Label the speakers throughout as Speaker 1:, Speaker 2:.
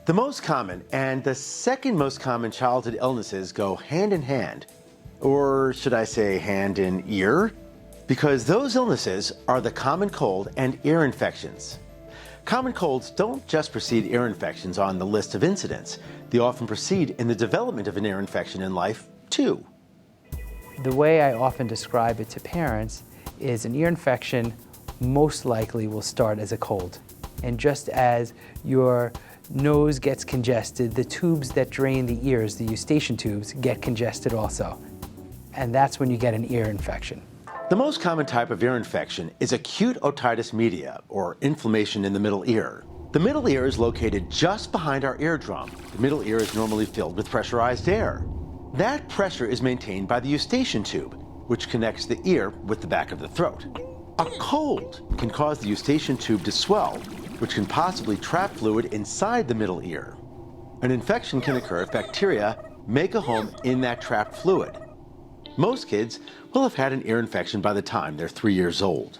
Speaker 1: The most common and the second most common childhood illnesses go hand in hand, or should I say hand in ear? Because those illnesses are the common cold and ear infections. Common colds don't just precede ear infections on the list of incidents. They often proceed in the development of an ear infection in life, too.
Speaker 2: The way I often describe it to parents is an ear infection most likely will start as a cold. And just as your nose gets congested, the tubes that drain the ears, the eustachian tubes, get congested also. And that's when you get an ear infection.
Speaker 1: The most common type of ear infection is acute otitis media, or inflammation in the middle ear. The middle ear is located just behind our eardrum. The middle ear is normally filled with pressurized air. That pressure is maintained by the eustachian tube, which connects the ear with the back of the throat. A cold can cause the eustachian tube to swell, which can possibly trap fluid inside the middle ear. An infection can occur if bacteria make a home in that trapped fluid. Most kids will have had an ear infection by the time they're 3 years old.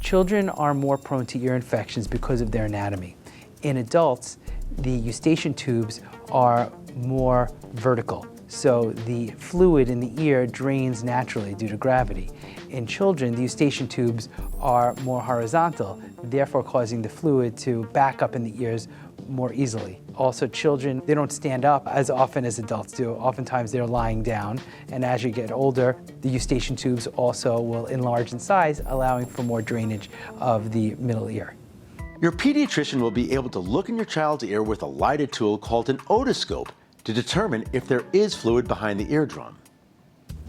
Speaker 2: Children are more prone to ear infections because of their anatomy. In adults, the eustachian tubes are more vertical, so the fluid in the ear drains naturally due to gravity. In children, the eustachian tubes are more horizontal, therefore causing the fluid to back up in the ears more easily. Also, children, they don't stand up as often as adults do. Oftentimes they're lying down, and as you get older, the eustachian tubes also will enlarge in size, allowing for more drainage of the middle ear.
Speaker 1: Your pediatrician will be able to look in your child's ear with a lighted tool called an otoscope to determine if there is fluid behind the eardrum.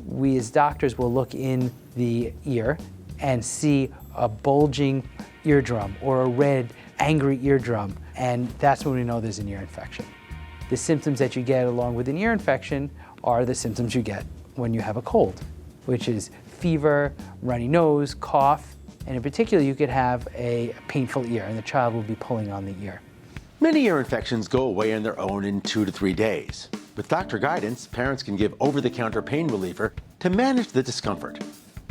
Speaker 2: We as doctors will look in the ear and see a bulging eardrum or a red, angry eardrum, and that's when we know there's an ear infection. The symptoms that you get along with an ear infection are the symptoms you get when you have a cold, which is fever, runny nose, cough, and in particular you could have a painful ear and the child will be pulling on the ear.
Speaker 1: Many ear infections go away on their own in 2 to 3 days. With doctor guidance, parents can give over-the-counter pain reliever to manage the discomfort.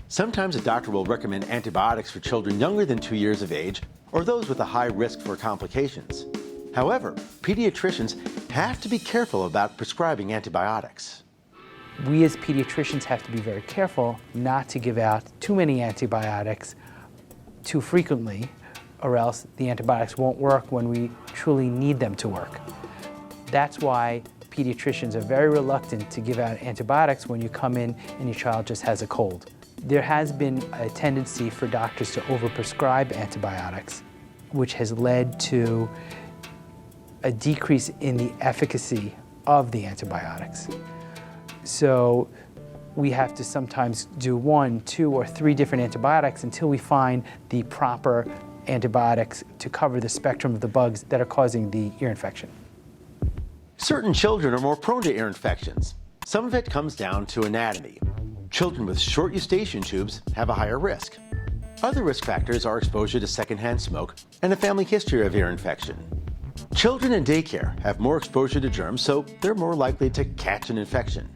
Speaker 1: Sometimes a doctor will recommend antibiotics for children younger than 2 years of age or those with a high risk for complications. However, pediatricians have to be careful about prescribing antibiotics.
Speaker 2: We as pediatricians have to be very careful not to give out too many antibiotics too frequently, or else the antibiotics won't work when we truly need them to work. That's why pediatricians are very reluctant to give out antibiotics when you come in and your child just has a cold. There has been a tendency for doctors to overprescribe antibiotics, which has led to a decrease in the efficacy of the antibiotics. So we have to sometimes do 1, 2, or 3 different antibiotics until we find the proper antibiotics to cover the spectrum of the bugs that are causing the ear infection.
Speaker 1: Certain children are more prone to ear infections. Some of it comes down to anatomy. Children with short eustachian tubes have a higher risk. Other risk factors are exposure to secondhand smoke and a family history of ear infection. Children in daycare have more exposure to germs, so they're more likely to catch an infection.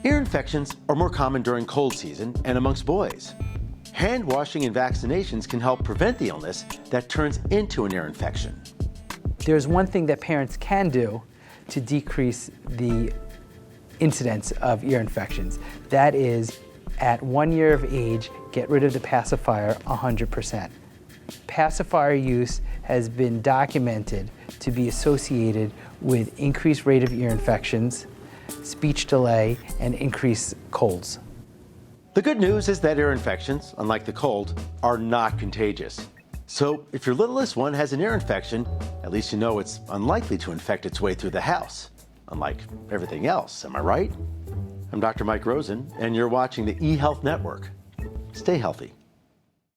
Speaker 1: Ear infections are more common during cold season and amongst boys. Hand washing and vaccinations can help prevent the illness that turns into an ear infection.
Speaker 2: There's one thing that parents can do to decrease the incidence of ear infections. That is, at 1 year of age, get rid of the pacifier 100%. Pacifier use has been documented to be associated with increased rate of ear infections, speech delay, and increased colds.
Speaker 1: The good news is that ear infections, unlike the cold, are not contagious. So if your littlest one has an ear infection, at least you know it's unlikely to infect its way through the house. Unlike everything else, am I right? I'm Dr. Mike Rosen, and you're watching the eHealth Network. Stay healthy.